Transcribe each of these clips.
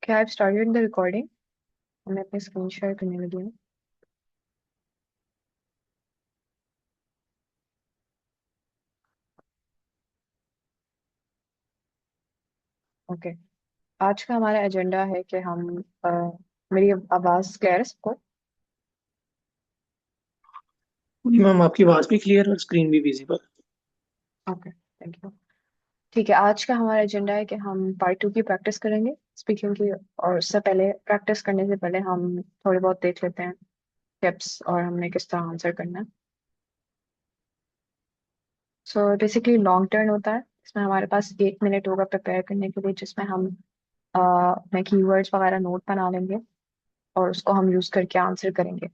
Okay, I've started the recording. मैं अपनी screen share करने लगी हूँ. ओके, आज का हमारा एजेंडा है कि हम मेरी आवाज़ क्लियर है सबको? जी मैम, आपकी आवाज भी क्लियर और स्क्रीन भी विजिबल। Okay, thank you. ठीक है, आज का हमारा एजेंडा है कि हम पार्ट 2 की प्रैक्टिस करेंगे स्पीकिंग की. और उससे पहले प्रैक्टिस करने से पहले हम थोड़े बहुत देख लेते हैं टिप्स और हमने किस तरह आंसर करना है. सो बेसिकली लॉन्ग टर्न होता है. इसमें हमारे पास 1 मिनट होगा प्रिपेयर करने के लिए, जिसमें हम अपने कीवर्ड्स वगैरह नोट बना लेंगे और उसको हम यूज़ करके आंसर करेंगे.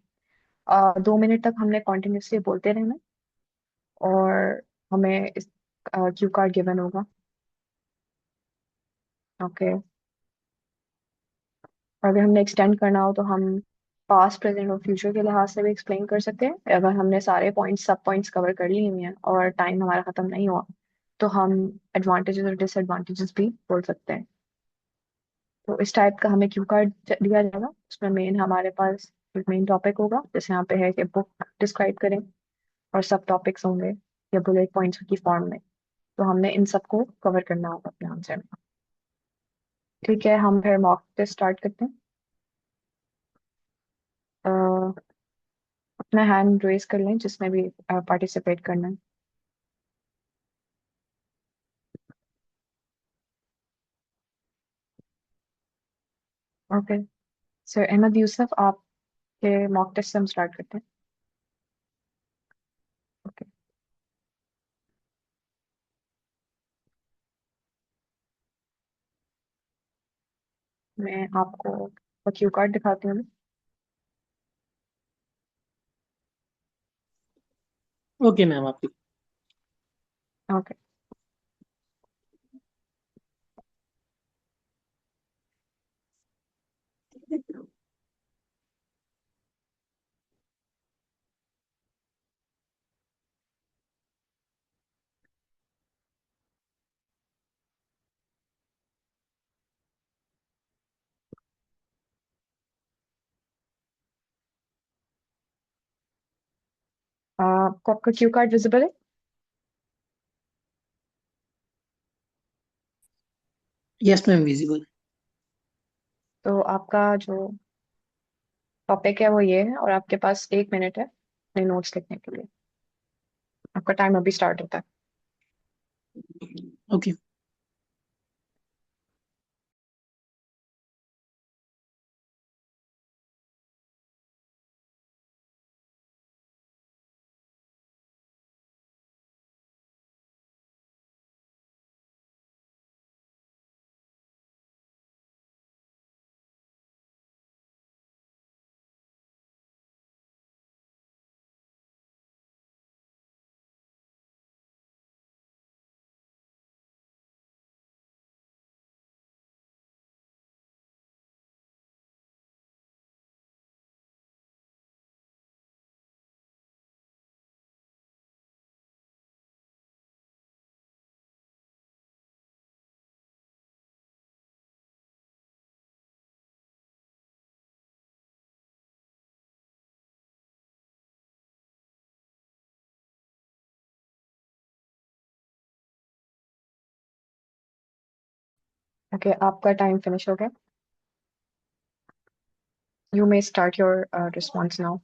2 मिनट तक हमने कॉन्टिन्यूसली बोलते रहना और हमें इस क्यू कार्ड गिवन होगा. ओके, अगर हमने एक्सटेंड करना हो तो हम पास्ट प्रेजेंट और फ्यूचर के लिहाज से भी एक्सप्लेन कर सकते हैं. अगर हमने सारे पॉइंट्स सब पॉइंट्स कवर कर लिए हुए हैं और टाइम हमारा खत्म नहीं हुआ तो हम एडवांटेजेस और डिसएडवांटेजेस भी बोल सकते हैं. तो इस टाइप का हमें क्यू कार्ड दिया जाएगा. उसमें मेन हमारे पास एक मेन टॉपिक होगा, जैसे यहाँ पे है कि बुक डिस्क्राइब करें, और सब टॉपिक्स होंगे या बुलेट पॉइंट्स की फॉर्म में. तो हमने इन सबको कवर करना होगा अपने आंसर में. ठीक है, हम फिर मॉक टेस्ट स्टार्ट करते हैं. अ, अपना हैंड रेज कर लें जिसने भी पार्टिसिपेट करना है. ओके, सर अहमद यूसुफ, आपके मॉक टेस्ट से हम स्टार्ट करते हैं. ओके, मैं आपको क्यू कार्ड दिखाती हूँ. ओके मैम, आपकी। ओके, आपको आपका क्यू कार्ड विजिबल है? Yes ma'am, visible. तो आपका जो टॉपिक है वो ये है और आपके पास 1 मिनट है अपने नोट्स लिखने के लिए. आपका टाइम अभी स्टार्ट होता है. ओके। ओके, आपका टाइम फिनिश हो गया. You may start your response now.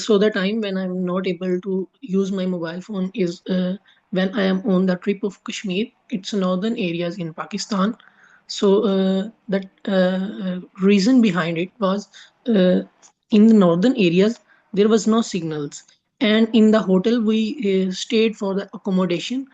So the time when I'm not able to use my mobile phone is when I am on the trip of Kashmir. It's northern areas in Pakistan. So that reason behind it was uh, in the northern areas there was no signals, and in the hotel we stayed for the accommodation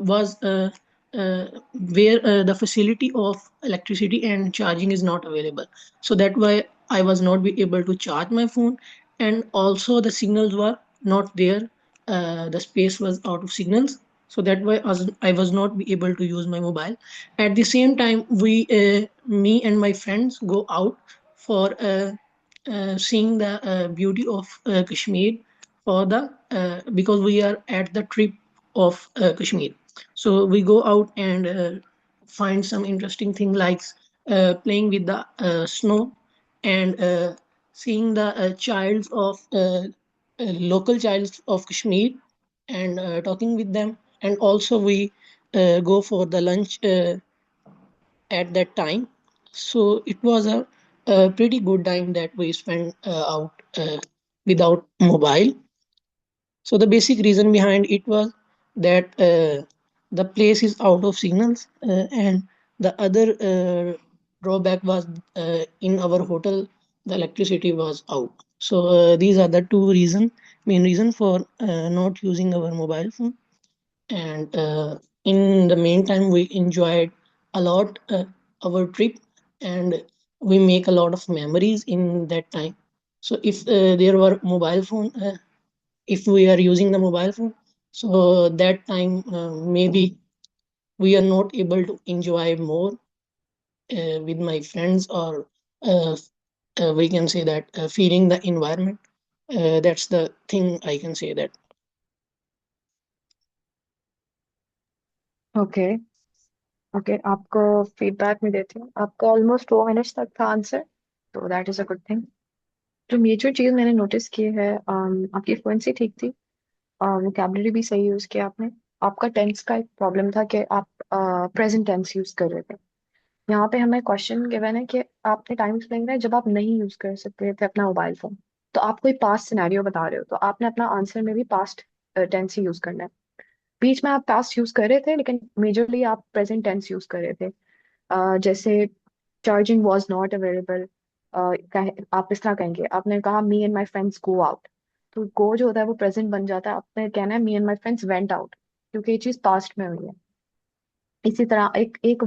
was where the facility of electricity and charging is not available. So that why I was not be able to charge my phone, and also the signals were not there. The space was out of signals, so that why I was not be able to use my mobile. At the same time, me and my friends go out for seeing the beauty of Kashmir for the because we are at the trip of Kashmir. So we go out and find some interesting thing like playing with the snow and seeing the childs of local childs of Kashmir and talking with them. And also we go for the lunch at that time. So it was a pretty good time that we spent out without mobile. So the basic reason behind it was that the place is out of signals, and the other drawback was in our hotel the electricity was out. So these are the two main reason for not using our mobile phone. And in the meantime, we enjoyed a lot our trip, and we make a lot of memories in that time. So if there were mobile phone. If we are using the mobile phone, so that time maybe we are not able to enjoy more with my friends, or uh, we can say that feeling the environment. That's the thing I can say that. Okay. Okay, आपको feedback में देती हूँ। आपका almost 2 minutes तक था answer, तो that is a good thing. जो major चीज मैंने नोटिस की है, आपकी फ्लुएंसी ठीक थी, वोकैबलरी भी सही यूज किया आपने। आपका टेंस का एक प्रॉब्लम था कि आप प्रेजेंट टेंस यूज कर रहे थे। यहाँ पे हमें क्वेश्चन गिवन है कि आपने टाइम एक्सप्लेन करा है जब आप नहीं यूज कर सकते थे अपना मोबाइल फोन। तो आप कोई पास्ट सिनेरियो बता रहे हो, तो आपने अपना आंसर में भी पास्ट टेंस ही यूज करना है। बीच में आप पास्ट यूज कर रहे थे, लेकिन मेजरली आप प्रेजेंट टेंस यूज कर रहे थे। जैसे चार्जिंग वॉज नॉट अवेलेबल, आप इस तरह कहेंगे। आपने कहा me and my friends go out, तो गो जो होता है वो प्रेजेंट बन जाता है। आपने कहना है me and my friends went out, क्योंकि ये चीज पास्ट में हुई है। इसी तरह एक एक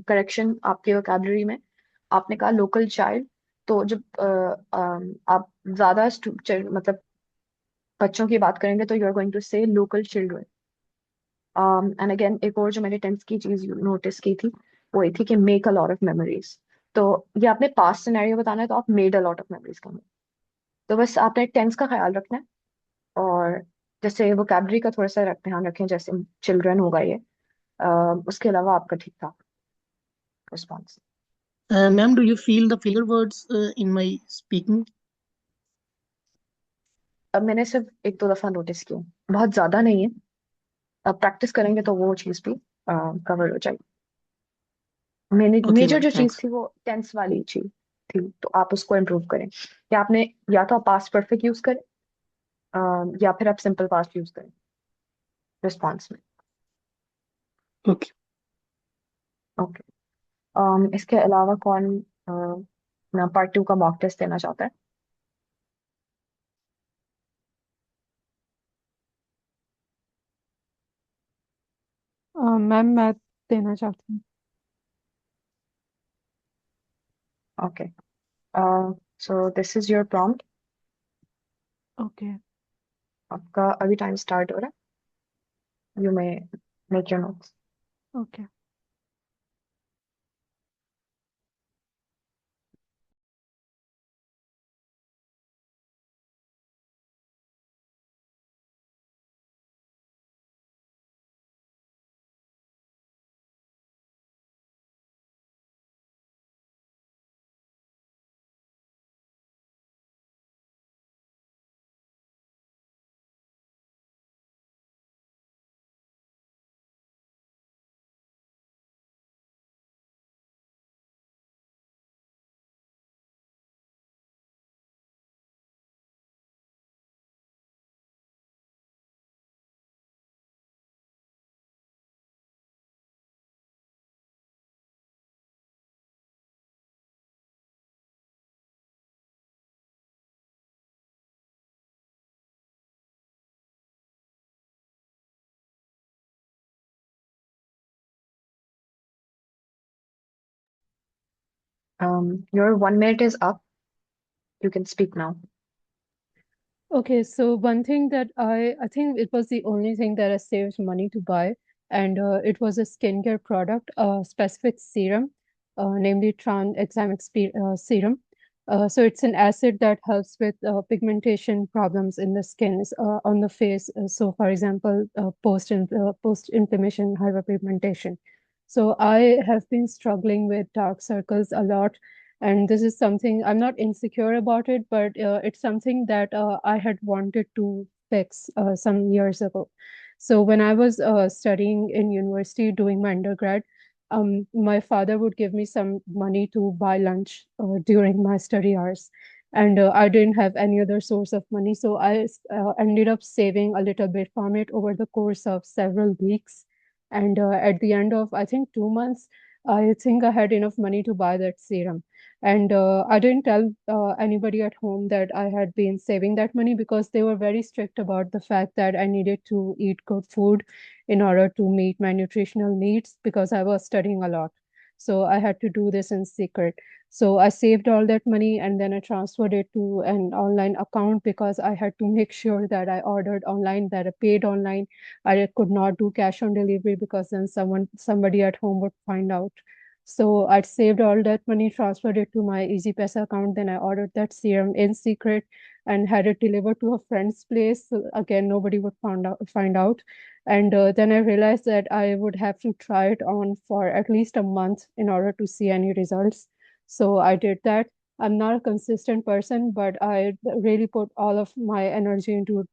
करेक्शन आपके वोकैबलरी में, आपने कहा लोकल चाइल्ड। तो जब आप ज्यादा मतलब बच्चों की बात करेंगे तो यू आर गोइंग टू से लोकल चिल्ड्रन। एंड अगेन एक और जो मैंने टेंस की चीज नोटिस की थी, वो ये थी कि make a lot of memories. तो ये आपने पास्ट सिनेरियो बताना है, तो आप made a lot of memories कहेंगे। तो बस आपने टेंस का ख्याल रखना है। और जैसे वोकैबलरी का थोड़ा सा ध्यान रखें, जैसे चिल्ड्रन होगा ये। उसके अलावा आपका ठीक था response. Ma'am, do you feel the filler words in my speaking? अब मैंने सिर्फ एक दो दफा नोटिस किया, बहुत ज्यादा नहीं है। अब प्रैक्टिस करेंगे तो वो चीज भी कवर हो जाएगी। Okay, मेजर ma'am, जो चीज thanks. थी वो टेंस वाली चीज थी, तो आप उसको इम्प्रूव करें। या आपने, या तो आप पास्ट परफेक्ट यूज करें, या फिर आप सिंपल पास्ट यूज करें रिस्पॉन्स में। Okay. ओके। इसके अलावा कौन ना पार्ट 2 का मॉक टेस्ट देना चाहता है? मैम मैं देना चाहती हूँ। Okay, so this is your prompt. Okay. आपका अभी टाइम स्टार्ट हो रहा है, you may make your notes. Okay. Your 1 minute is up, you can speak now. Okay, so one thing that I think it was the only thing that I saved money to buy, and it was a skincare product, a specific serum, namely serum. So it's an acid that helps with pigmentation problems in the skin, on the face. So, for example, post inflammation hyperpigmentation. So I have been struggling with dark circles a lot. And this is something I'm not insecure about it, but it's something that I had wanted to fix some years ago. So when I was studying in university doing my undergrad, my father would give me some money to buy lunch during my study hours. And I didn't have any other source of money. So I ended up saving a little bit from it over the course of several weeks. And at the end of, I think, 2 months, I think I had enough money to buy that serum. And I didn't tell anybody at home that I had been saving that money because they were very strict about the fact that I needed to eat good food in order to meet my nutritional needs because I was studying a lot. So I had to do this in secret. So I saved all that money and then I transferred it to an online account because I had to make sure that I ordered online, that I paid online. I could not do cash on delivery because then somebody at home would find out. So I saved all that money, transferred it to my EasyPesa account. Then I ordered that serum in secret and had it delivered to a friend's place. So again, nobody would find out. And then I realized that I would have to try it on for at least a month in order to see any results. So I did that. I'm not a consistent person, but I really put all of my energy into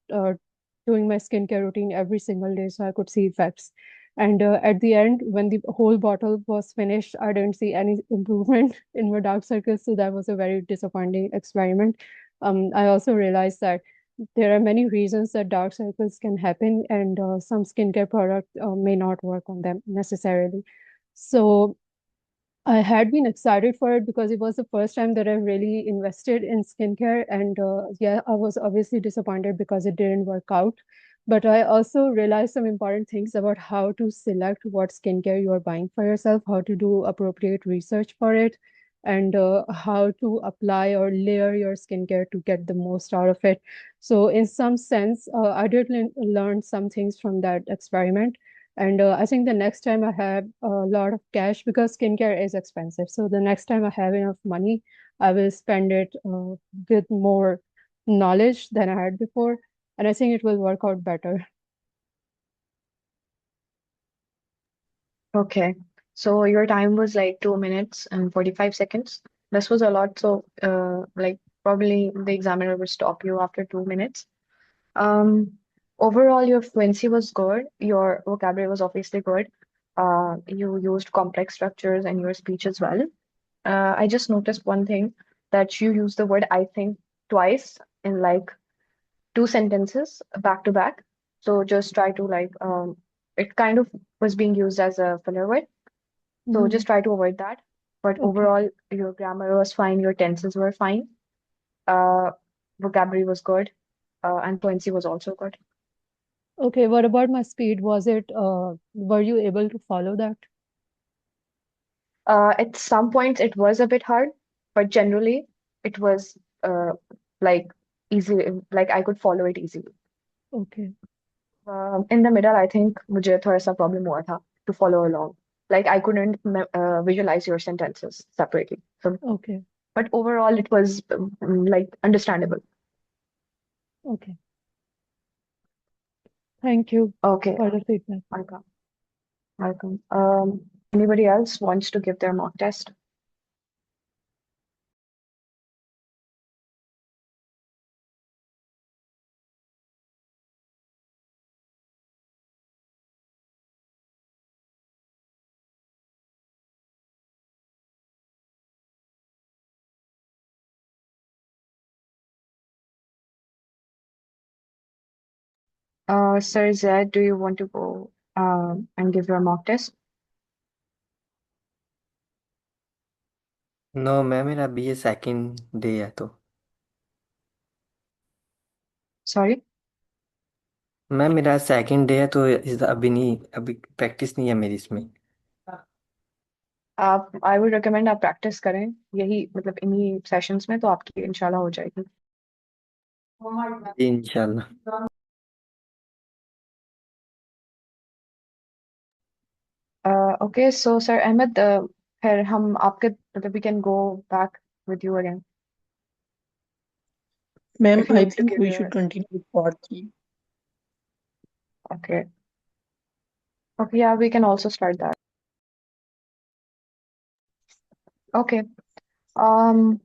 doing my skincare routine every single day so I could see effects. And at the end, when the whole bottle was finished, I didn't see any improvement in my dark circles. So that was a very disappointing experiment. I also realized that there are many reasons that dark circles can happen, and some skincare product may not work on them necessarily. So I had been excited for it because it was the first time that I really invested in skincare. And yeah, I was obviously disappointed because it didn't work out. But I also realized some important things about how to select what skincare you are buying for yourself, how to do appropriate research for it, and how to apply or layer your skincare to get the most out of it. So, in some sense, I did learn some things from that experiment. And I think the next time I have a lot of cash, because skincare is expensive. So the next time I have enough money, I will spend it with more knowledge than I had before. And I think it will work out better. Okay. So your time was like 2 minutes and 45 seconds. This was a lot. So, like, probably the examiner will stop you after 2 minutes. Um, Overall, your fluency was good. Your vocabulary was obviously good. You used complex structures and your speech as well. I just noticed one thing that you used the word I think twice in like two sentences back to back. So just try to like it kind of was being used as a filler word. So Mhm. just try to avoid that. But Okay. overall, your grammar was fine, your tenses were fine, uh, vocabulary was good, and fluency was also good. Okay. What about my speed? Were you able to follow that? At some points, it was a bit hard, but generally, it was like easy. Like I could follow it easily. Okay. In the middle, I think मुझे थोड़ा सा problem हुआ था to follow along. Like I couldn't visualize your sentences separately. So, Okay. but overall, it was like understandable. Okay. Thank you Okay, for the feedback. welcome, welcome. Anybody else wants to give their mock test? Sir Zed, do you want to go and give your mock test? No ma'am मेरा अभी ये second day है तो Sorry. Ma'am मेरा second day है तो अभी नहीं अभी प्रैक्टिस नहीं है मेरी इसमें आप आई वुड रिकमेंड आप प्रैक्टिस करें यही मतलब इन्हीं सेशंस में तो आपकी इंशाल्लाह हो जाएगी. जी इंशाल्लाह Okay, so Sir Ahmed, फिर हम आपके मतलब we can go back with you again Ma'am, if you I want to think give we should your. continue with part 3. Okay. Okay, yeah, we can also start that. Okay. Um,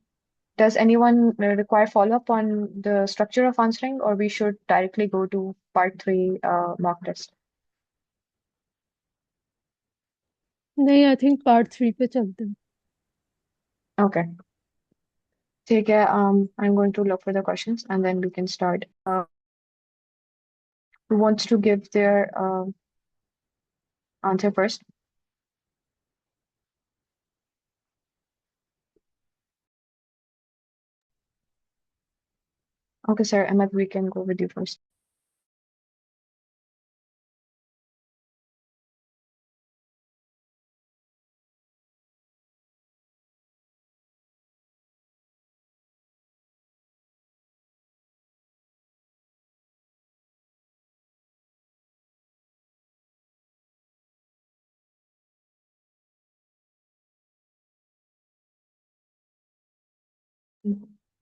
does anyone require follow-up on the structure of answering, or we should directly go to part three mock test? नहीं, I think part 3 पे चलते हैं. Okay. ठीक है. I'm going to look for the questions and then we can start. Who wants to give their answer first? Okay, sir. Ahmed, we can go with you first.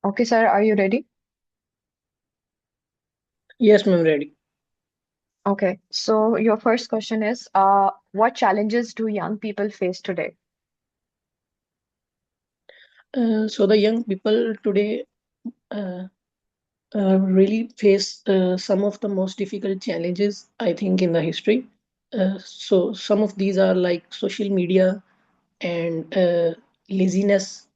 Okay, sir. Are you ready? Yes, ma'am, ready. Okay. So your first question is, what challenges do young people face today? So the young people today uh, really face some of the most difficult challenges, I think, in the history. So some of these are like social media and laziness,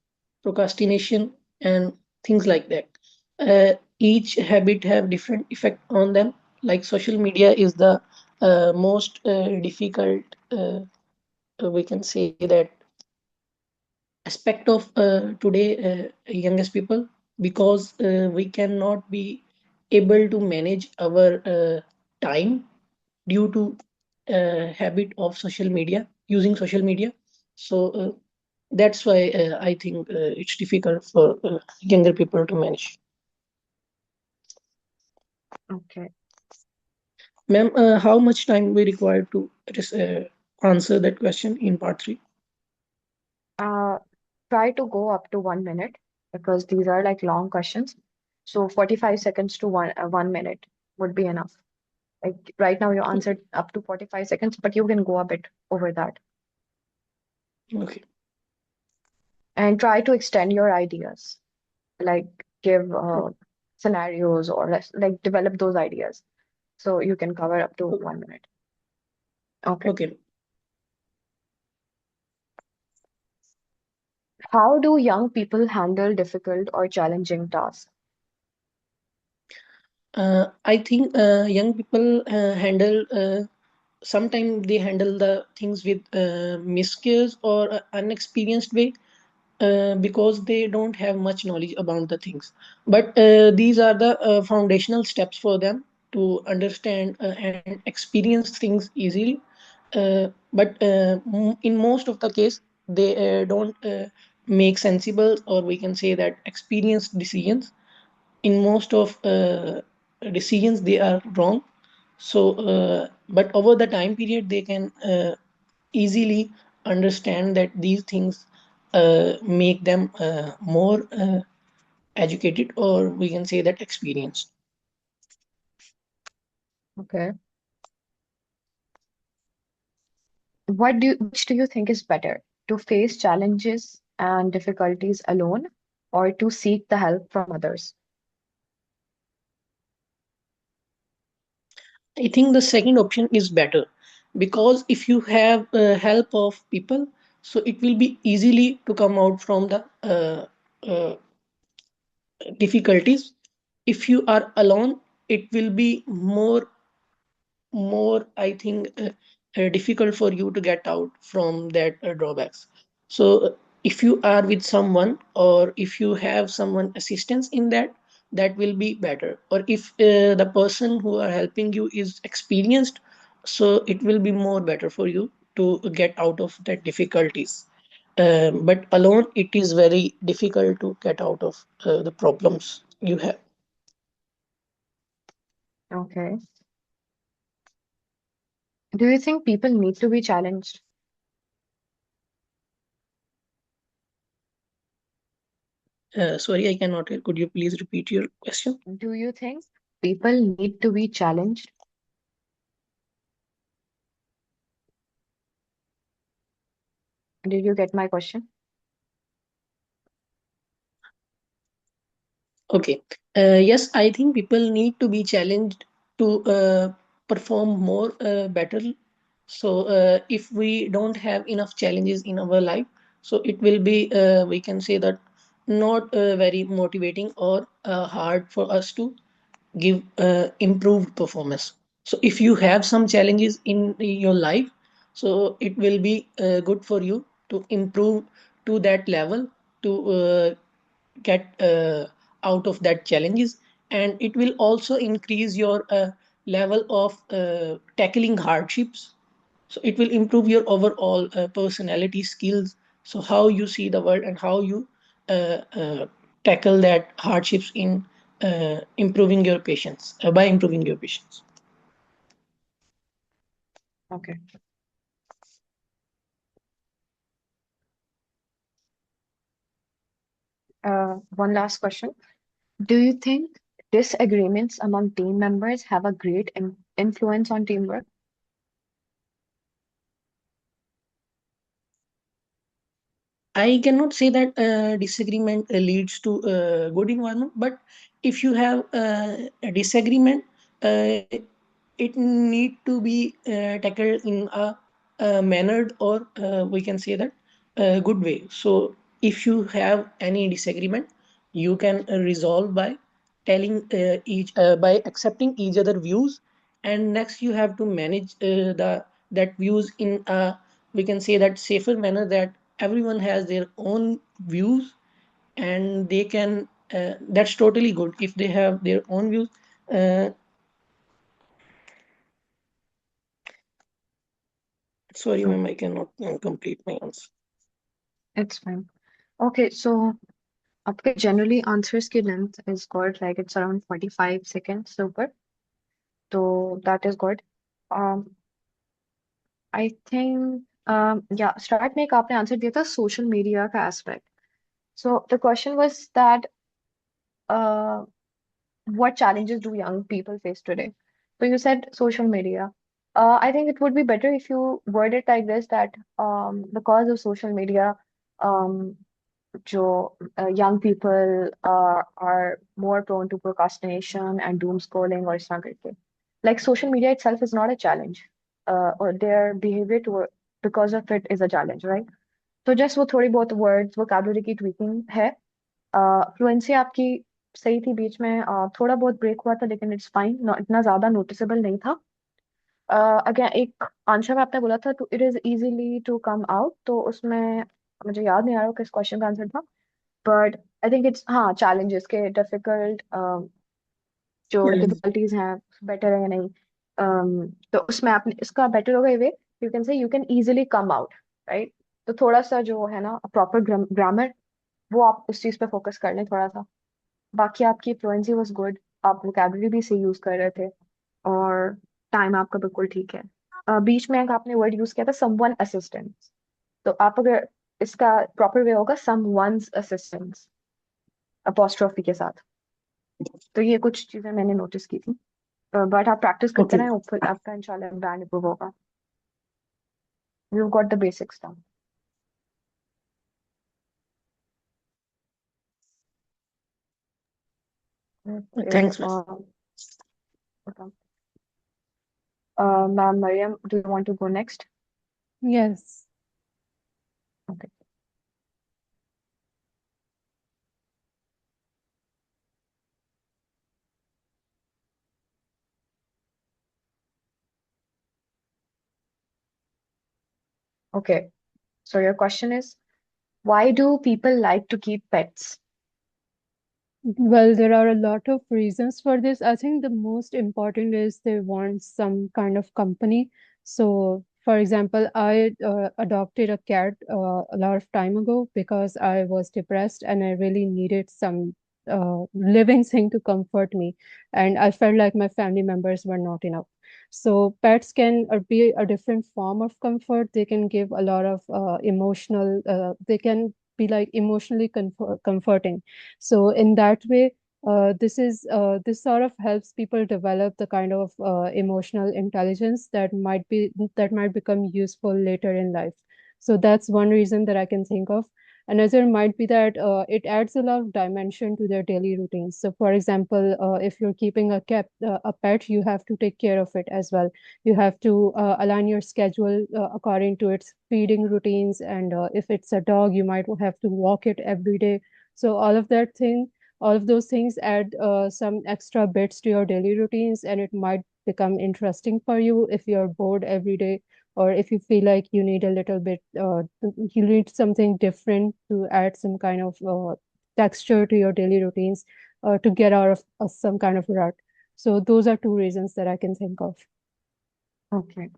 procrastination, and things like that. Each habit have different effect on them. Like social media is the most difficult. We can say that aspect of today youngest people, because we cannot be able to manage our time due to habit of social media, using social media. So that's why I think it's difficult for younger people to manage. Okay. Ma'am, how much time we require to just answer that question in part 3? Uh, try to go up to 1 minute because these are like long questions. So 45 seconds to 1 minute would be enough. Like right now you answered up to 45 seconds, but you can go a bit over that. Okay. And try to extend your ideas, like give scenarios or like develop those ideas so you can cover up to 1 minute. Okay. Okay. How do young people handle difficult or challenging tasks? I think young people handle sometimes they handle the things with miscues or unexperienced way, because they don't have much knowledge about the things. But these are the foundational steps for them to understand and experience things easily. But in most of the case, they don't make sensible, or we can say that experienced decisions. In most of decisions they are wrong. So but over the time period they can easily understand that these things make them more educated, or we can say that experienced. Okay. Which do you think is better, to face challenges and difficulties alone or to seek the help from others? I think the second option is better, because if you have help of people, so it will be easily to come out from the uh, difficulties. If you are alone, it will be more I think difficult for you to get out from that drawbacks. So if you are with someone, or if you have someone assistance in that, that will be better. Or if the person who are helping you is experienced, so it will be more better for you to get out of that difficulties. But alone it is very difficult to get out of the problems you have. Okay. Do you think people need to be challenged? Sorry, I cannot hear. Could you please repeat your question? Do you think people need to be challenged? Did you get my question? Okay. Yes, I think people need to be challenged to perform more better. So if we don't have enough challenges in our life, so it will be we can say that not very motivating or hard for us to give improved performance. So if you have some challenges in your life, so it will be good for you to improve to that level to get out of that challenges, and it will also increase your level of tackling hardships. So it will improve your overall personality skills, so how you see the world and how you tackle that hardships in improving your patience by improving your patience. Okay. One last question. Do you think disagreements among team members have a great influence on teamwork? I cannot say that disagreement leads to a good environment, but if you have a disagreement, it need to be tackled in a mannered or we can say that a good way. So if you have any disagreement, you can resolve by telling each by accepting each other views, and next you have to manage the that views in a we can say that safer manner, that everyone has their own views and they can that's totally good if they have their own views. uh, Sorry Oh, ma'am, I cannot complete my answer. it's fine. Okay, so आपके generally answers की length is good, like it's around 45 seconds so ऊपर, so that is good. Um, I think yeah, start में एक आपने answer दिया था social media का aspect. So the question was that uh, what challenges do young people face today? So you said social media. I think it would be better if you word it like this, that because of social media, um, young people are more prone to procrastination and doom scrolling or इस तरह करके. Like social media itself is not a challenge, or their behavior because of it is a challenge, right? तो just वो थोड़ी बहुत words vocabulary की tweaking है. Fluency आपकी सही थी, बीच में थोड़ा बहुत ब्रेक हुआ था, लेकिन इट्स फाइन, इतना ज्यादा नोटिसेबल नहीं था. अगेन एक आंसर में आपने बोला था to it is easily to come out, तो उसमें मुझे याद नहीं आ रहा किस क्वेश्चन का आंसर था, बट आई थिंक इट्स हाँ चैलेंजेस के डिफिकल्ट जो Challenge. डिफिकल्टीज हैं बेटर है या नहीं. तो उसमें आपने इसका बेटर होगा ये way, you can say you can easily come out, right. तो थोड़ा सा जो है ना प्रॉपर ग्रामर, वो आप उस चीज पे फोकस कर लें थोड़ा सा. बाकी आपकी फ्लुएंसी वाज गुड, आप वोकैबुलरी भी सही यूज कर रहे थे, और टाइम आपका बिल्कुल ठीक है. बीच में एक आपने वर्ड यूज किया था समवन असिस्टेंस, तो आप अगर इसका प्रॉपर वे होगा समवन्स असिस्टेंस अपोस्ट्रोफी के साथ. तो ये कुछ चीजें मैंने नोटिस की थी, बट आप प्रैक्टिस करते Okay. रहें, ऊपर आपका इंशाल्लाह बैंड इंप्रूव होगा. You got the basics down. फिर Thanks ma'am. Ma'am Mariam, do you want to go next? Yes. Okay. Okay, so your question is, why do people like to keep pets? Well, there are a lot of reasons for this. I think the most important is they want some kind of company. So, for example, I adopted a cat a lot of time ago because I was depressed and I really needed some living thing to comfort me. And I felt like my family members were not enough. So, pets can be a different form of comfort. They can give a lot of they can be like emotionally comforting. So in that way, this sort of helps people develop the kind of emotional intelligence that might become useful later in life. So that's one reason that I can think of. Another might be that it adds a lot of dimension to their daily routines. So, for example, if you're keeping a pet, you have to take care of it as well. You have to align your schedule according to its feeding routines, and if it's a dog, you might have to walk it every day. So, all of those things add some extra bits to your daily routines, and it might become interesting for you if you're bored every day, or if you feel like you need a little bit, you need something different to add some kind of texture to your daily routines, to get out of some kind of rut. So those are two reasons that I can think of. Okay.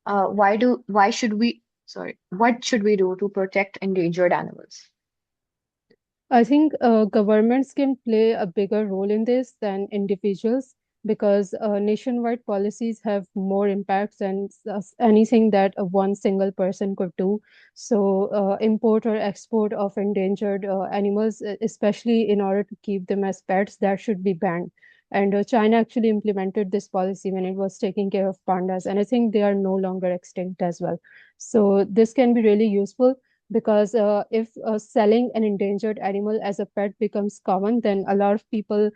Why should we, sorry, what should we do to protect endangered animals? I think governments can play a bigger role in this than individuals, because nationwide policies have more impacts than anything that one single person could do. So, import or export of endangered animals, especially in order to keep them as pets, that should be banned. And China actually implemented this policy when it was taking care of pandas, and I think they are no longer extinct as well. So, this can be really useful, because if selling an endangered animal as a pet becomes common, then a lot of people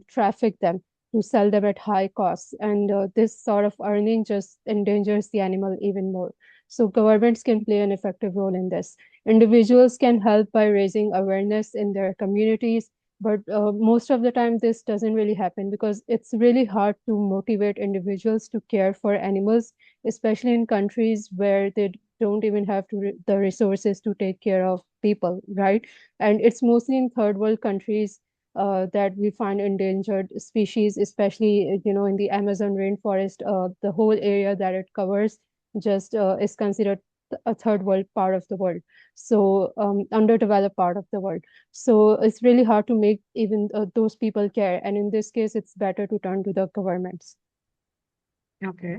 traffic them to sell them at high costs, and this sort of earning just endangers the animal even more. So governments can play an effective role in this. Individuals can help by raising awareness in their communities, but most of the time this doesn't really happen, because it's really hard to motivate individuals to care for animals, especially in countries where they don't even have the resources to take care of people, right? And it's mostly in third world countries that we find endangered species, especially in the Amazon rainforest. The whole area that it covers just is considered a third world part of the world, so underdeveloped part of the world. So it's really hard to make even those people care, and in this case, it's better to turn to the governments. Okay.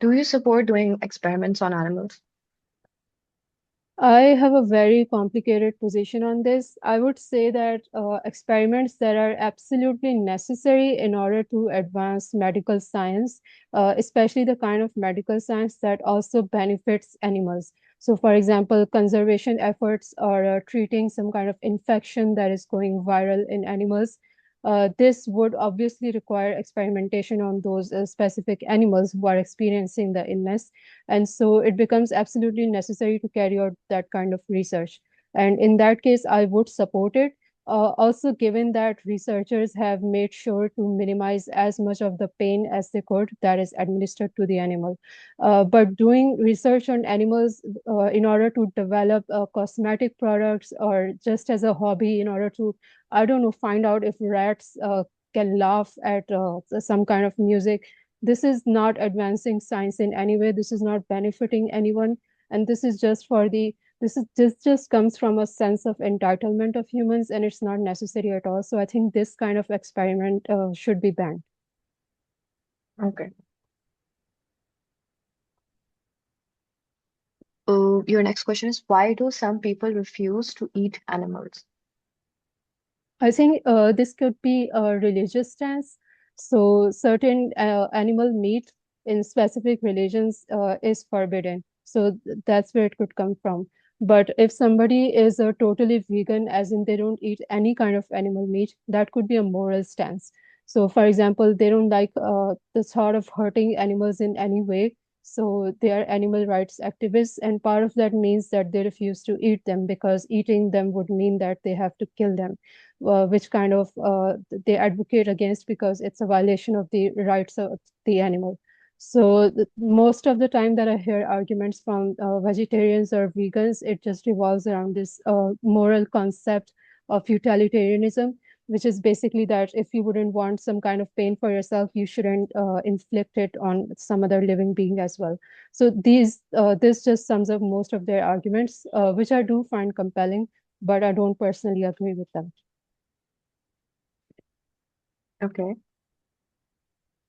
Do you support doing experiments on animals? I have a very complicated position on this. I would say that experiments that are absolutely necessary in order to advance medical science, especially the kind of medical science that also benefits animals. So, for example, conservation efforts, or treating some kind of infection that is going viral in animals. This would obviously require experimentation on those specific animals who are experiencing the illness, and so it becomes absolutely necessary to carry out that kind of research. And in that case, I would support it. Also, given that researchers have made sure to minimize as much of the pain as they could that is administered to the animal. But doing research on animals in order to develop cosmetic products, or just as a hobby in order to, I don't know, find out if rats can laugh at some kind of music, this is not advancing science in any way. This is not benefiting anyone, and this is just for the this just comes from a sense of entitlement of humans, and it's not necessary at all. So I think this kind of experiment should be banned. Okay. Your next question is, why do some people refuse to eat animals? I think this could be a religious stance. So certain animal meat in specific religions is forbidden. So that's where it could come from. But if somebody is a totally vegan, as in they don't eat any kind of animal meat, that could be a moral stance. So, for example, they don't like the thought of hurting animals in any way. So they are animal rights activists, and part of that means that they refuse to eat them, because eating them would mean that they have to kill them, which kind of they advocate against, because it's a violation of the rights of the animal. So most of the time that I hear arguments from vegetarians or vegans, it just revolves around this moral concept of utilitarianism, which is basically that if you wouldn't want some kind of pain for yourself, you shouldn't inflict it on some other living being as well. So this just sums up most of their arguments, which I do find compelling, but I don't personally agree with them. Okay.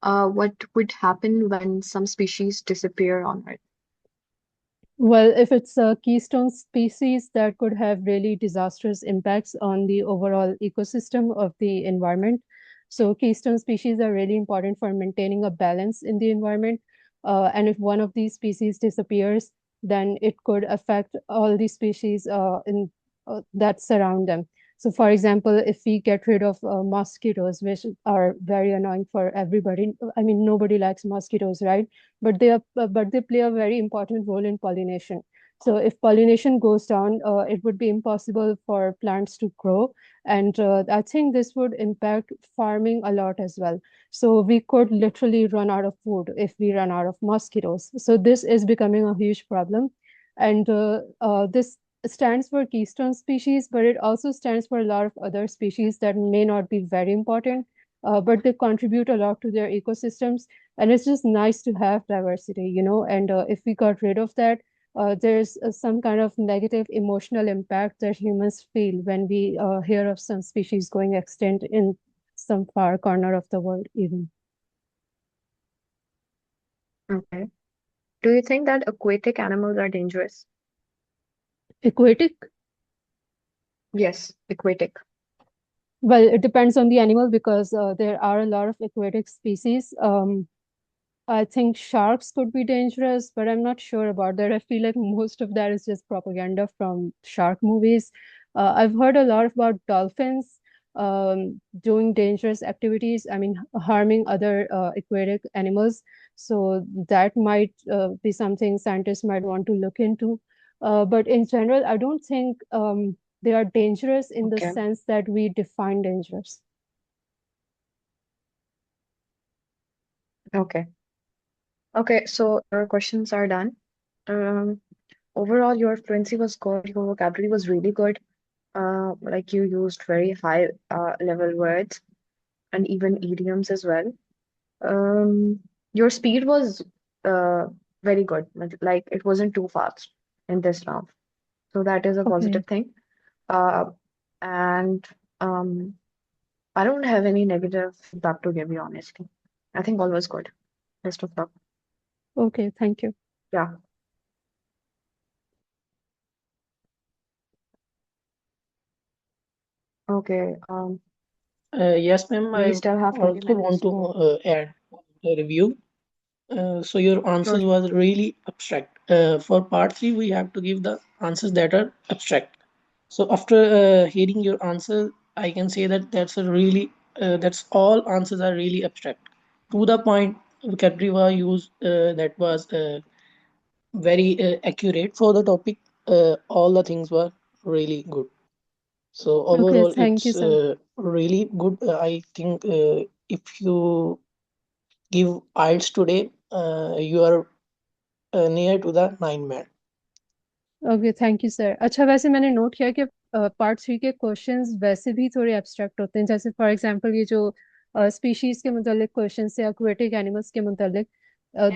What would happen when some species disappear on Earth? Well, if it's a keystone species, that could have really disastrous impacts on the overall ecosystem of the environment. So keystone species are really important for maintaining a balance in the environment. And if one of these species disappears, then it could affect all the species in that surround them. So, for example, if we get rid of mosquitoes, which are very annoying for everybody, I mean, nobody likes mosquitoes, right? But they play a very important role in pollination. So, if pollination goes down, it would be impossible for plants to grow, and I think this would impact farming a lot as well. So we could literally run out of food if we run out of mosquitoes. So this is becoming a huge problem, and this stands for keystone species, but it also stands for a lot of other species that may not be very important, but they contribute a lot to their ecosystems. And it's just nice to have diversity, you know. And if we got rid of that, there's some kind of negative emotional impact that humans feel when we hear of some species going extinct in some far corner of the world, even. Okay. Do you think that aquatic animals are dangerous? Aquatic? Yes, aquatic. Well, it depends on the animal because there are a lot of aquatic species. I think sharks could be dangerous, but I'm not sure about that. I feel like most of that is just propaganda from shark movies. I've heard a lot about dolphins doing dangerous activities, I mean, harming other aquatic animals. So that might be something scientists might want to look into. But in general, I don't think they are dangerous in the Okay. sense that we define dangerous. Okay. Okay, so your questions are done. Um, Overall, your fluency was good. Your vocabulary was really good. Like you used very high level words and even idioms as well. Your speed was uh, very good. Like it wasn't too fast in this round. So that is a Okay. positive thing. Uh, and I don't have any negative feedback to give you, honestly. I think all was good. Best of luck. Okay, thank you. Yeah. Okay. Yes, ma'am. We I still have 20 also want minutes. to add a review. So your Sure. answers was really abstract. For part three, we have to give the answers that are abstract. So after hearing your answer, I can say that that's all answers are really abstract. To the point, vocabulary was used that was very accurate for the topic. All the things were really good. So Okay, overall, thank you, it's sir. really good. I think if you give IELTS today, you are near to the 9 man. Okay thank you sir. अच्छा, वैसे मैंने note किया कि part three के questions वैसे भी थोड़े abstract होते हैं, जैसे फॉर एग्जांपल ये जो स्पीशीज के मुतालिक क्वेश्चंस या एक्वेटिक एनिमल्स के मुतालिक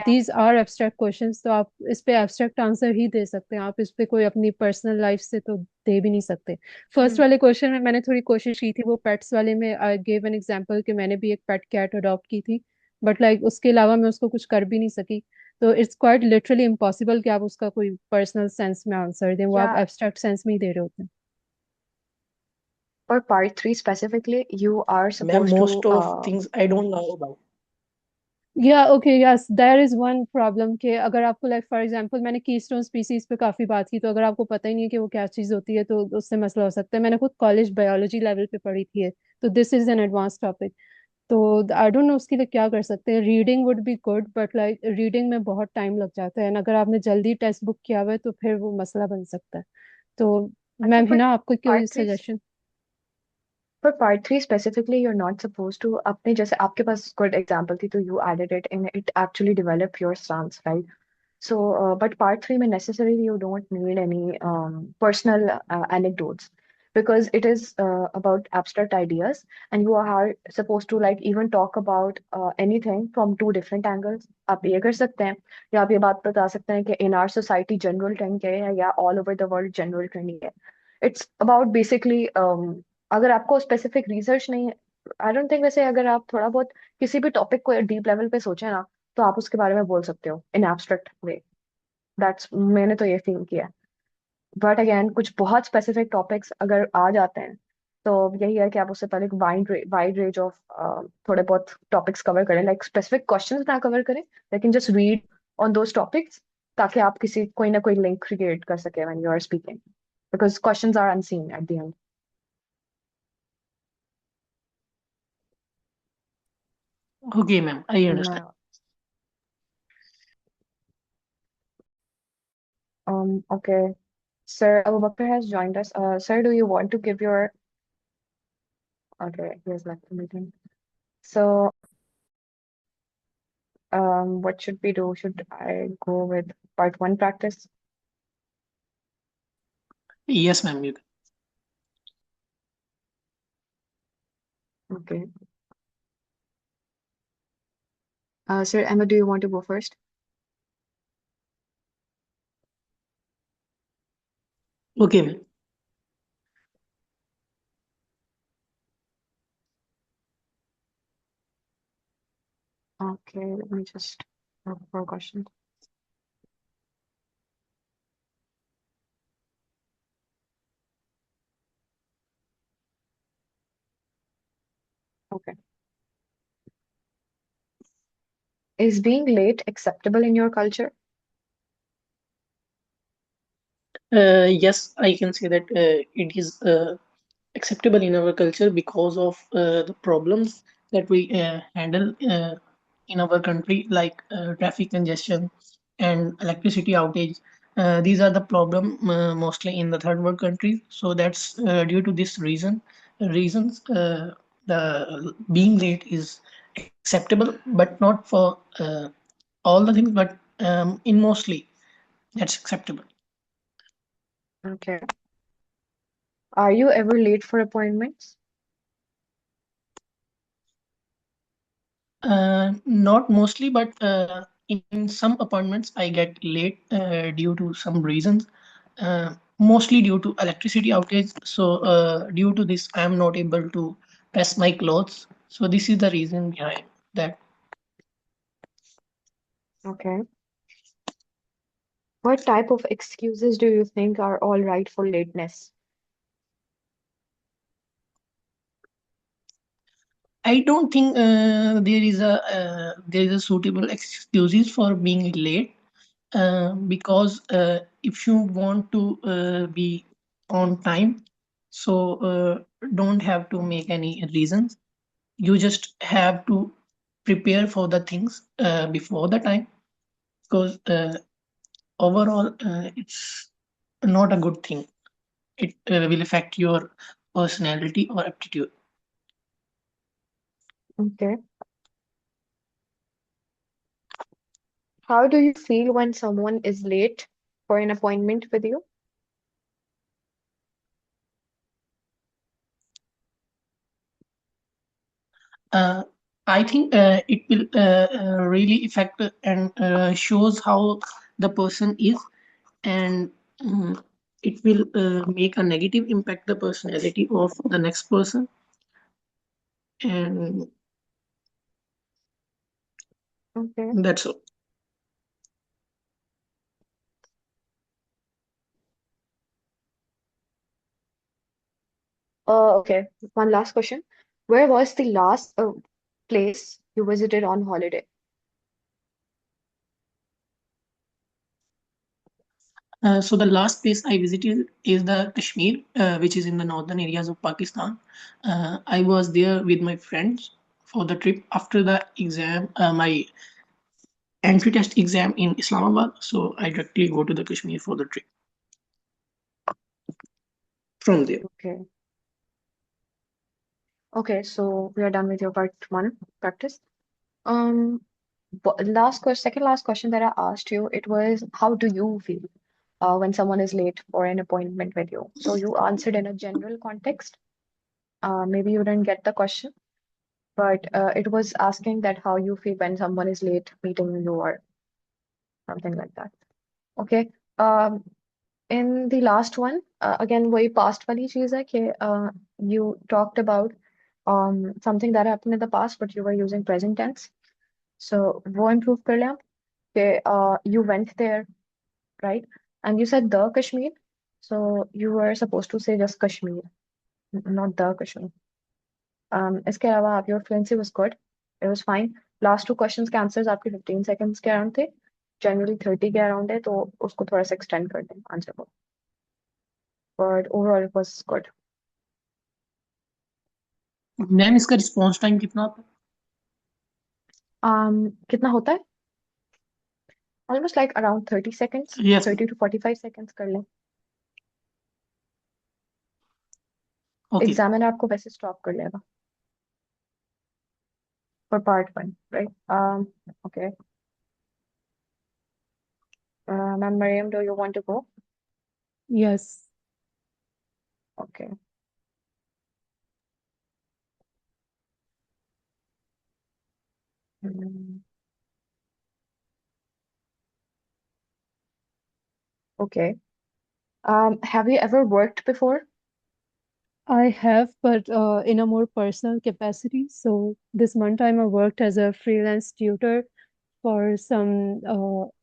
दीज आर एब्स्ट्रैक्ट क्वेश्चंस। तो आप इस पे एब्स्ट्रैक्ट आंसर ही दे सकते हैं, आप इस पे कोई अपनी पर्सनल लाइफ से तो दे भी नहीं सकते। फर्स्ट हम्म, वाले क्वेश्चन में मैंने थोड़ी कोशिश की थी, वो पेट्स वाले में आई गेव एन एग्जांपल कि मैंने भी एक पेट कैट अडॉप्ट की थी, बट लाइक उसके अलावा मैं उसको कुछ कर भी नहीं सकी। तो इट्स क्वाइट लिटरली इम्पॉसिबल कि आप उसका कोई पर्सनल सेंस में आंसर दें, वो आप Yeah. एब्स्ट्रैक्ट सेंस में ही दे रहे होते हैं। For part three specifically, you are Ma'am, supposed to most of things I don't know about. या okay yes there is one problem कि अगर आपको लाइक फॉर एग्जांपल मैंने कीस्टोन स्पीसीज पे काफी बात की, तो अगर आपको पता ही नहीं है कि वो क्या चीज होती है तो उससे मसला हो सकता है। मैंने खुद कॉलेज बायोलॉजी लेवल पे पढ़ी थी, तो this is an advance topic. तो आई डोंट नो उसके लिए क्या कर सकते हैं। Reading would be good, but like reading में बहुत टाइम लग जाता है, एंड अगर आपने जल्दी टेक्स्ट बुक किया हुआ है तो फिर वो मसला बन सकता है। तो अच्छा, मैम हिना, आपको कोई part three सजेशन? पर part three specifically you are not suppose to अपने जैसे आपके पास गुड एग्जांपल थी तो you added it in it actually develop your stance right so but part three में necessarily you don't need any personal anecdotes because it is about abstract ideas and you are supposed to like even talk about anything from two different angles आप ये कर सकते हैं या आप ये बात बता सकते हैं कि in our society general trend क्या है या all over the world general trend है इट्स अबाउट बेसिकली अगर आपको स्पेसिफिक रिसर्च नहीं है आई डोंट थिंक वैसे अगर आप थोड़ा बहुत किसी भी टॉपिक को डीप लेवल पे सोचे ना तो आप उसके बारे में बोल सकते हो इन एब्स्ट्रैक्ट वे दैट्स मैंने तो ये फील किया बट अगेन कुछ बहुत स्पेसिफिक टॉपिक्स अगर आ जाते हैं तो यही है कि आप उससे पहले एक वाइड रेंज ऑफ थोड़े बहुत टॉपिक्स कवर करें लाइक स्पेसिफिक क्वेश्चंस ना कवर करें लेकिन just read on those topics ताकि आप किसी कोई ना कोई लिंक क्रिएट कर सके when you are speaking because questions are unseen at the end. Okay, ma'am, I understand. Okay. Sir Abu Bakr has joined us. Sir, do you want to give your... Okay, he has left the meeting. So, what should we do? Should I go with part one practice? Yes, ma'am. Okay. Sir Emma, do you want to go first? Okay, ma'am. Okay, let me just look for a question. Okay. Is being late acceptable in your culture? Yes, I can say that it is acceptable in our culture because of the problems that we handle in our country, like traffic congestion and electricity outage. These are the problem mostly in the third world countries. So that's due to this reasons the being late is acceptable, but not for all the things, but in mostly that's acceptable. Okay. Are you ever late for appointments? Not mostly, but in some appointments I get late due to some reasons. Mostly due to electricity outage. So due to this, I am not able to press my clothes. So this is the reason behind that. Okay. What type of excuses do you think are all right for lateness? I don't think there is a suitable excuses for being late because if you want to be on time, so don't have to make any reasons. You just have to prepare for the things before the time because overall it's not a good thing. It will affect your personality or aptitude. Okay. How do you feel when someone is late for an appointment with you? uh, I think it will really affect and shows how the person is, and it will make a negative impact the personality of the next person, and Okay. that's all. Okay. One last question. Where was the last place you visited on holiday? So the last place I visited is the Kashmir, which is in the northern areas of Pakistan. I was there with my friends for the trip after the exam, my entry test exam in Islamabad. So I directly go to the Kashmir for the trip from there. Okay. Okay, so we are done with your part one practice. Um, second last question that I asked you, it was how do you feel when someone is late for an appointment with you? So you answered in a general context. Maybe you didn't get the question, but it was asking that how you feel when someone is late meeting you or something like that. Okay. Um, in the last one, again, वही past वाली चीज है कि you talked about something that happened in the past, but you were using present tense. So वो improve कर लें आप कि you went there, right? And you said the Kashmir, so you were supposed to say just Kashmir, not the Kashmir. इसके अलावा आप your fluency was good, it was fine. Last two questions के answers आपके 15 seconds के around थे. Generally 30 के around है, तो उसको थोड़ा सा एक्सटेंड कर दें आंसर को, but overall it was good. Ma'am इसका रिस्पॉन्स टाइम कितना होता कितना होता है? ऑलमोस्ट लाइक अराउंड 30 सेकेंड्स, है? यस 30 to 45 सेकेंड्स कर लें। ओके। एग्जामिनर आपको वैसे स्टॉप कर लेगा for part 1, right? Okay, ma'am Mariam, do you want to go? Yes. Okay, okay. Have you ever worked before? I have, but in a more personal capacity. So this one time I worked as a freelance tutor for some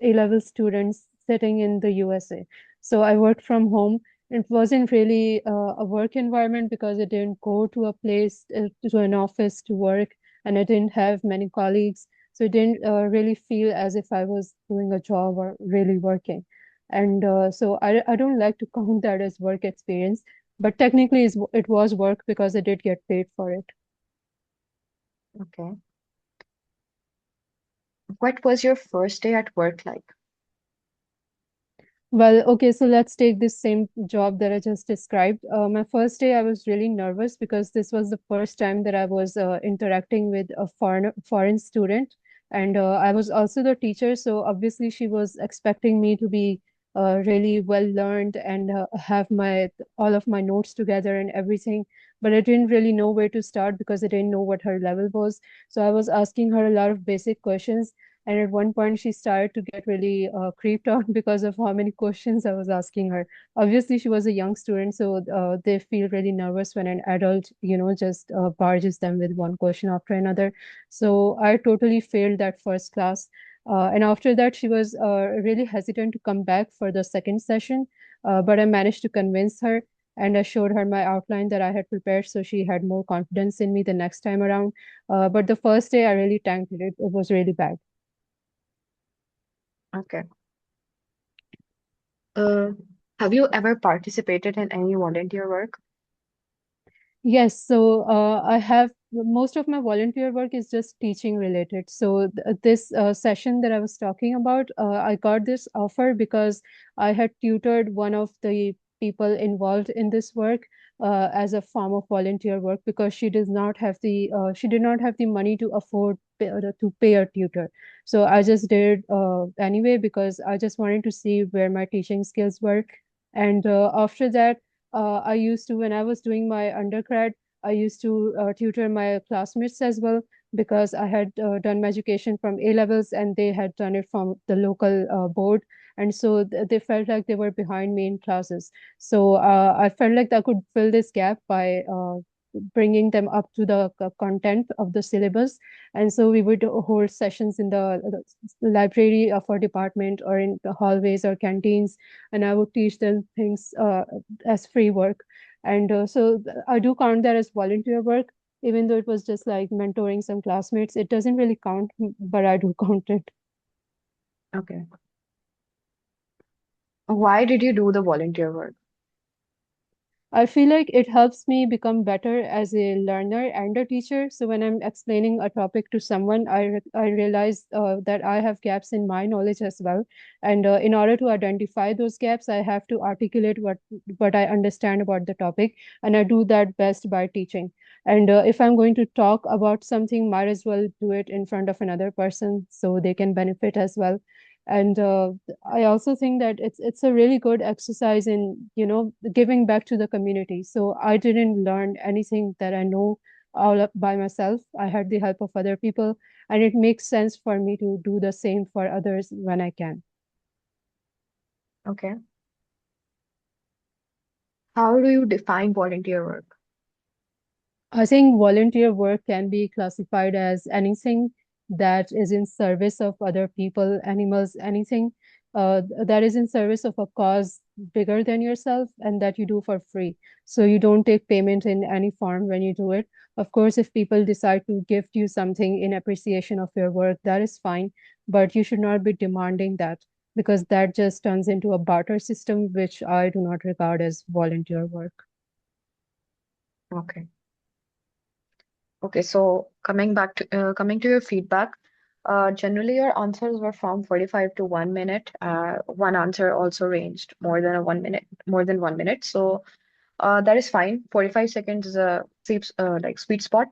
A-level students sitting in the USA. So I worked from home. It wasn't really a work environment because I didn't go to a place, to an office to work, and I didn't have many colleagues. So it didn't really feel as if I was doing a job or really working. And so I don't like to count that as work experience, but technically it was work because I did get paid for it. Okay. What was your first day at work like? Well, okay, so let's take this same job that I just described. My first day, I was really nervous because this was the first time that I was interacting with a foreign student, and I was also the teacher. So obviously, she was expecting me to be really well learned and have my all of my notes together and everything. But I didn't really know where to start because I didn't know what her level was. So I was asking her a lot of basic questions, and at one point, she started to get really creeped out because of how many questions I was asking her. Obviously, she was a young student, so they feel really nervous when an adult, just barges them with one question after another. So I totally failed that first class. And after that, she was really hesitant to come back for the second session. But I managed to convince her, and I showed her my outline that I had prepared, so she had more confidence in me the next time around. But the first day, I really tanked it. It was really bad. Okay. Uh, have you ever participated in any volunteer work? Yes, so I have most of my volunteer work is just teaching related. So this session that I was talking about, I got this offer because I had tutored one of the people involved in this work as a form of volunteer work because she did not have the money to afford to pay a tutor. So I just did anyway because I just wanted to see where my teaching skills were. And after that, I used to, when I was doing my undergrad, I used to tutor my classmates as well because I had done my education from A levels and they had done it from the local board. And so they felt like they were behind me in classes. So I felt like I could fill this gap by bringing them up to the content of the syllabus. And so we would hold sessions in the library of our department or in the hallways or canteens, and I would teach them things as free work. And so I do count that as volunteer work, even though it was just like mentoring some classmates. It doesn't really count, but I do count it. Okay. Why did you do the volunteer work? I feel like it helps me become better as a learner and a teacher. So when I'm explaining a topic to someone, I realize that I have gaps in my knowledge as well. And in order to identify those gaps, I have to articulate what I understand about the topic, and I do that best by teaching. And if I'm going to talk about something, might as well do it in front of another person so they can benefit as well. And I also think that it's a really good exercise in giving back to the community. So I didn't learn anything that I know all up by myself. I had the help of other people, and it makes sense for me to do the same for others when I can. Okay. How do you define volunteer work? I think volunteer work can be classified as anything that is in service of other people, animals, anything. that is in service of a cause bigger than yourself and that you do for free. So you don't take payment in any form when you do it. Of course, if people decide to gift you something in appreciation of your work, that is fine, but you should not be demanding that because that just turns into a barter system, which I do not regard as volunteer work. Okay. Okay, so coming to your feedback, generally your answers were from 45 to 1 minute. One answer also ranged more than 1 minute. So that is fine. 45 seconds is a sweet spot.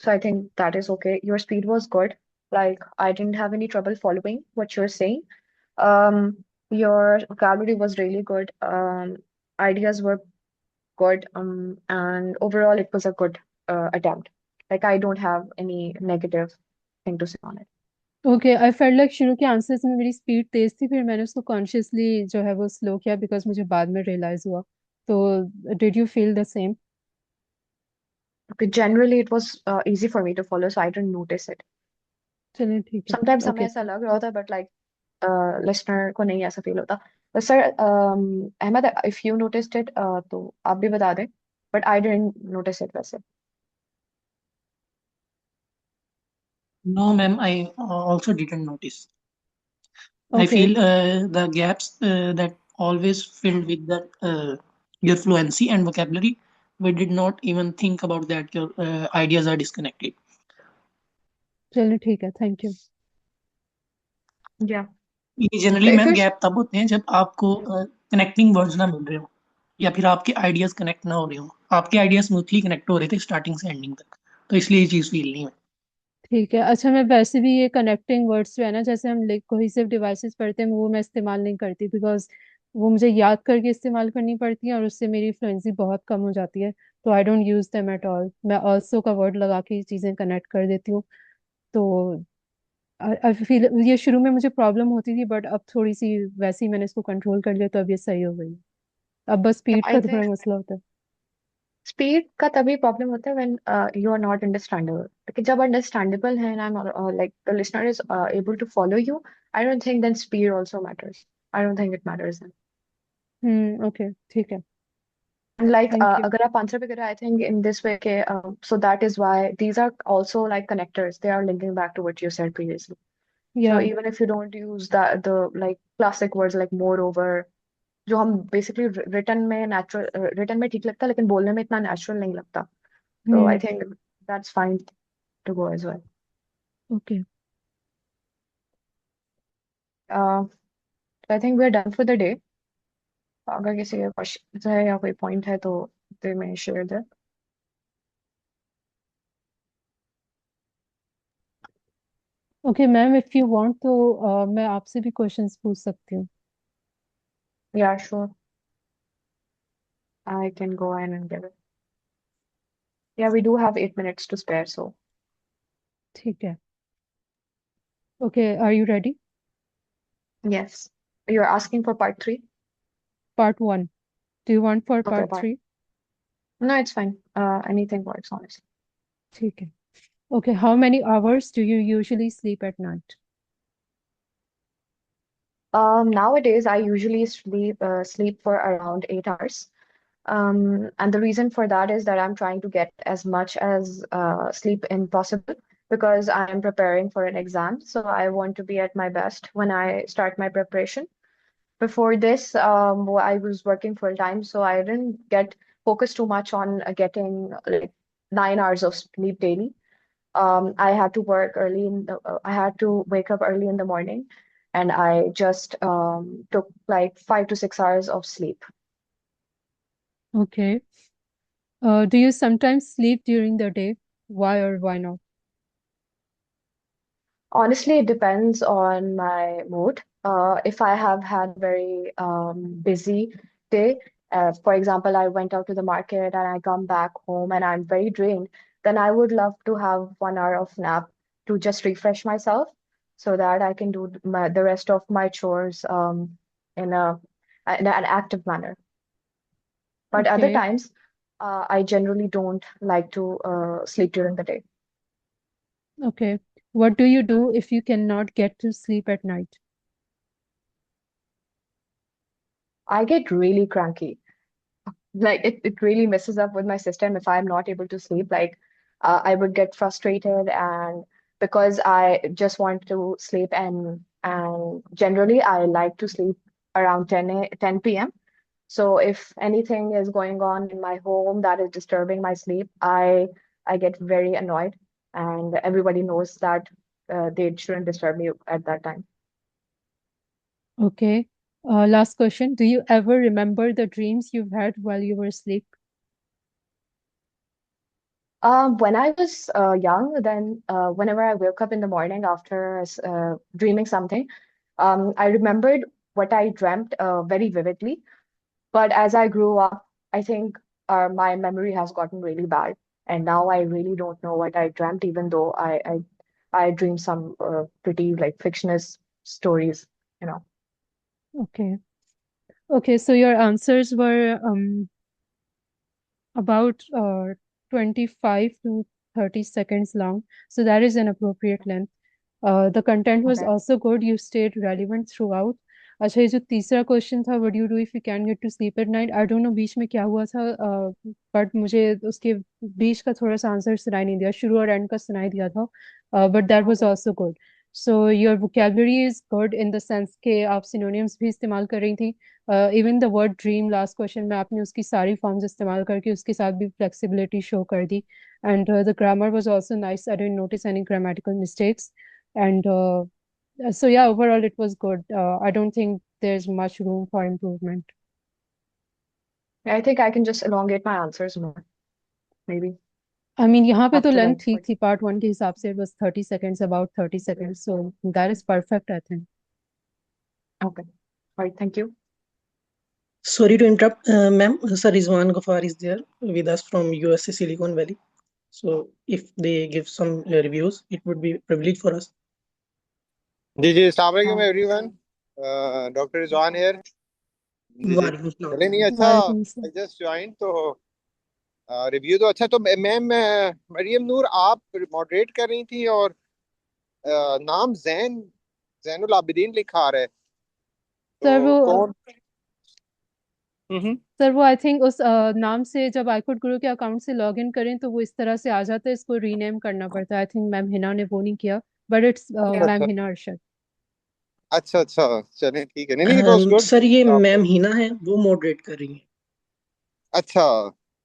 So I think that is okay. Your speed was good. Like I didn't have any trouble following what you're saying. Your vocabulary was really good. Ideas were good. And overall, it was a good attempt. Like I don't have any negative thing to say on it. Okay I felt like शुरू के answers में मेरी speed तेज थी, फिर मैंने उसको consciously जो है वो स्लो किया बिकॉज मुझे बाद में रियलाइज हुआ. तो did you feel the same? Okay, generally it was easy for me to follow, so I didn't notice it. चलिए ठीक है. Sometimes हमें ओके ऐसा लग रहा होता है, but like listener को नहीं ऐसा फील होता. But sir, Ahmed, if you noticed it, तो आप भी बता दें. But I didn't notice it वैसे. No, ma'am, I also didn't notice. I okay feel the gaps that always filled with that your fluency and vocabulary. We did not even think about that. Your ideas are disconnected. चलिए ठीक है. Thank you. Yeah. ये generally So if ma'am you're gap तब होते हैं जब आपको connecting words ना मिल रहे हो या फिर आपके आइडियाज कनेक्ट ना हो रहे हो. आपके आइडियाज स्मूथली कनेक्ट हो रहे थे स्टार्टिंग से एंडिंग तक, तो इसलिए ये चीज़ फील नहीं हुई. ठीक है. अच्छा, मैं वैसे भी ये कनेक्टिंग वर्ड्स जो है ना, जैसे हम कोहेसिव डिवाइसेस पढ़ते हैं, वो मैं इस्तेमाल नहीं करती बिकॉज वो मुझे याद करके इस्तेमाल करनी पड़ती है और उससे मेरी फ्लुएंसी बहुत कम हो जाती है. तो I don't use them at all. मैं ऑल्सो का वर्ड लगा के चीज़ें कनेक्ट कर देती हूँ. तो आई फील ये शुरू में मुझे प्रॉब्लम होती थी बट अब थोड़ी सी वैसे ही मैंने इसको कंट्रोल कर लिया तो अब ये सही हो गई. अब बस yeah, स्पीड I का थोड़ा think मसला होता है. स्पीड का तभी प्रॉब्लम होता है when you are not understandable. लेकिन जब अंडरस्टैंडेबल है ना, like the listener is able to follow you, I don't think then speed also matters. I don't think it matters. Okay ठीक है. And like thank you. अगर आप answer पे करें, I think in this way के so that is why these are also like connectors. They are linking back to what you said previously. So या even if you don't use the like classic words like moreover, जो हम basically written में ठीक लगता है लेकिन बोलने में इतना natural नहीं लगता. So I think that's fine to go as well. Okay. So I think we're done for the day. अगर किसी का क्वेश्चन है या कोई पॉइंट है तो they may share that. Okay ma'am, if you want तो मैं आपसे भी क्वेश्चंस पूछ सकती हूँ. Yeah, sure. I can go ahead and give it. Yeah, we do have 8 minutes to spare, so ठीक है. Okay, are you ready? yes. You're asking for part three? Part one. Do you want for Okay, part part. 3? No, it's fine. Anything works, honestly. ठीक है. Okay, how many hours do you usually sleep at night? Nowadays I usually sleep for around 8 hours. And the reason for that is that I'm trying to get as much as sleep in possible because I'm preparing for an exam. So I want to be at my best when I start my preparation. Before this, I was working full time, so I didn't get focused too much on getting like 9 hours of sleep daily. I had to work I had to wake up early in the morning, and I just took like 5 to 6 hours of sleep. Okay. Do you sometimes sleep during the day? Why और why not? Honestly, it depends on my mood. If I have had very busy day, for example, I went out to the market and I come back home and I'm very drained, then I would love to have 1 hour of nap to just refresh myself so that I can do the rest of my chores in an active manner. But okay. other times, I generally don't like to sleep during the day. Okay. What do you do if you can not get to sleep at night? I get really cranky. Like it really messes up with my system if I'm not able to sleep. Like I would get frustrated, and because I just want to sleep, and generally I like to sleep around 10 p.m. So if anything is going on in my home that is disturbing my sleep, I get very annoyed, and everybody knows that they shouldn't disturb me at that time. Okay. Last question. Do you ever remember the dreams you've had while you were asleep? When I was young, then whenever I woke up in the morning after dreaming something, I remembered what I dreamt very vividly. But as I grew up, I think my memory has gotten really bad, and now I really don't know what I dreamt, even though I dreamed some pretty like fictionist stories, you know. Okay. Okay, so your answers were about 25 to 30 seconds long. So that is an appropriate length. The content was Okay. also good. You stayed relevant throughout. अच्छा ये जो तीसरा question था what do if you can get to sleep at night I don't know बीच में क्या हुआ था बट मुझे उसके बीच का थोड़ा सा आंसर सुनाई नहीं दिया शुरू और एंड का सुनाई दिया था but that was Okay. Also good so your vocabulary is good in the sense के आप सिनोनिम्स भी इस्तेमाल कर रही थी even the word dream last question में आपने उसकी सारी फॉर्म्स इस्तेमाल करके उसके साथ भी फ्लेक्सिबिलिटी शो कर दी and the grammar was also nice I didn't notice any grammatical mistakes and so yeah, overall it was good. I don't think there's much room for improvement. I think I can just elongate my answers more, maybe I mean, यहाँ पे up तो to length like ठीक 40. थी part one के हिसाब से it was 30 seconds, about 30 seconds, so that is perfect, I think. Okay. All right. Thank you. Sorry to interrupt, ma'am. Sir Rizwan Ghaffar is there with us from USA Silicon Valley. So if they give some reviews, it would be a privilege for us. जी जी अस्सलाम वालेकुम Um, everyone doctor Rizwan here जी जी वालेकुम सलाम। चले नहीं अच्छा वालेकुम अस्सलाम। आई जस्ट ज्वाइन तो रिव्यू तो अच्छा तो मैम मरियम नूर आप मॉडरेट कर रही थी और नाम जैनुल आबिदीन लिखा आ रहा है सर तो वो कौन सर वो आई थिंक उस नाम से जब iCode गुरु के अकाउंट से लॉग इन करें तो वो इस तरह से आ जाता है इसको रीनेम करना पड़ता है आई थिंक मैम हिना ने वो नहीं किया but it's yeah. Ma'am Hina Arshad अच्छा अच्छा चलें ठीक है नहीं नहीं इट वाज गुड सर ये मैम हिना है वो मॉडरेट कर रही है। अच्छा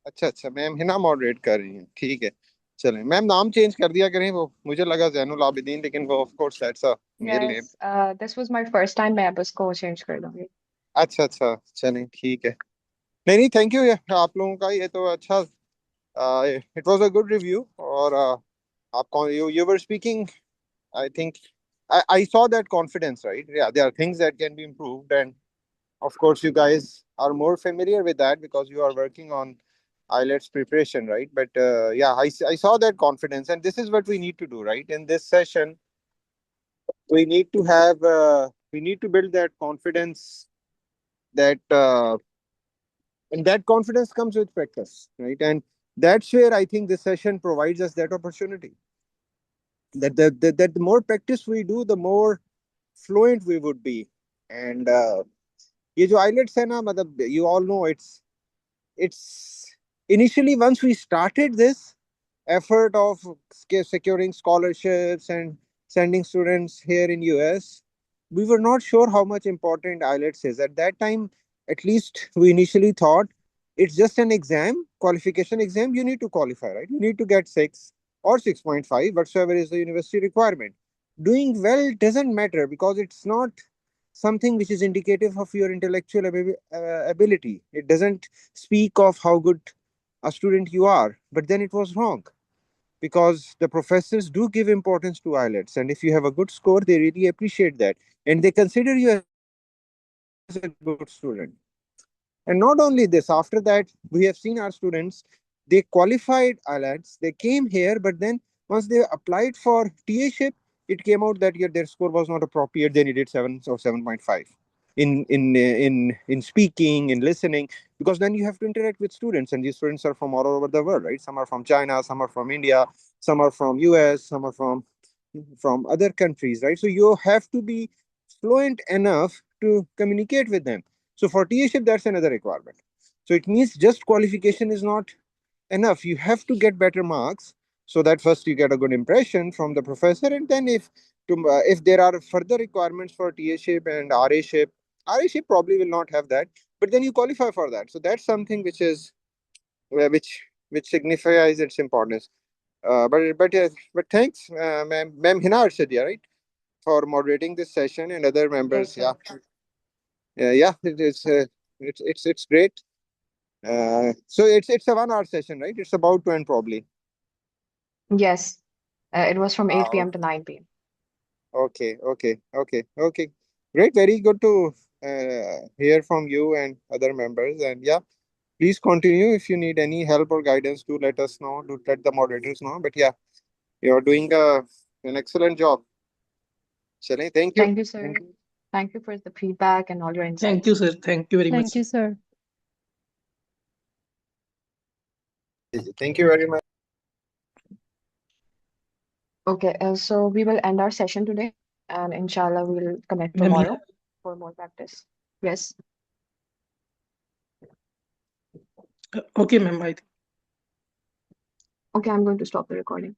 अच्छा अच्छा मैम हिना मॉडरेट कर रही हैं ठीक है चलें मैम नाम चेंज कर दिया करें वो मुझे लगा जैनुल आबिदीन लेकिन वो of course that's a male name Yes. This was my first time. मैं अब उसको change कर दूंगी. अच्छा अच्छा चलें ठीक है नहीं नहीं थैंक यू आप लोगों का ये तो अच्छा it was a good review और आप you were speaking I think I saw that confidence, right? Yeah, there are things that can be improved, and of course, you guys are more familiar with that because you are working on IELTS preparation, right? But yeah, I saw that confidence, and this is what we need to do, right? In this session, we need to build that confidence that and that confidence comes with practice, right? And that's where I think this session provides us that opportunity. That the more practice we do, the more fluent we would be. And ये जो IELTS है ना मतलब you all know it's initially once we started this effort of securing scholarships and sending students here in US, we were not sure how much important IELTS is. At that time, at least we initially thought it's just an exam, qualification exam. You need to qualify, right? You need to get 6 or 6.5, whatsoever is the university requirement. Doing well doesn't matter because it's not something which is indicative of your intellectual ability. It doesn't speak of how good a student you are. But then it was wrong because the professors do give importance to IELTS. And if you have a good score, they really appreciate that. And they consider you as a good student. And not only this, after that, we have seen our students, they qualified IELTS, they came here, but then once they applied for TA-ship, it came out that their score was not appropriate. They needed 7 or 7.5 in speaking, in listening, because then you have to interact with students, and these students are from all over the world, right? Some are from China, some are from India, some are from US, some are from other countries, right? So you have to be fluent enough to communicate with them. So for TA-ship, that's another requirement. So it means just qualification is not enough. You have to get better marks so that first you get a good impression from the professor, and then if there are further requirements for TA-ship and RA-ship probably will not have that, but then you qualify for that. So that's something which is which signifies its importance. But thanks, ma'am Hina Arshad, right, for moderating this session, and other members. Yes, Yeah, sir. yeah, it is. It's great. So it's a 1 hour session, right? It's about to end probably. Yes. It was from 8 Ah, p.m. to 9 p.m. okay. Great, very good to hear from you and other members. And yeah, please continue. If you need any help or guidance, do let us know. Do let the moderators know. But yeah, you're doing an excellent job. Chale, thank you. Thank you, sir. Thank you for the feedback and all your Thank you, insights. sir. Thank you very much. Thank you, sir. Thank you very much. Okay, so we will end our session today, and inshallah, we'll connect Ma'am, tomorrow for more practice. Yes. okay, ma'am. Okay, I'm going to stop the recording.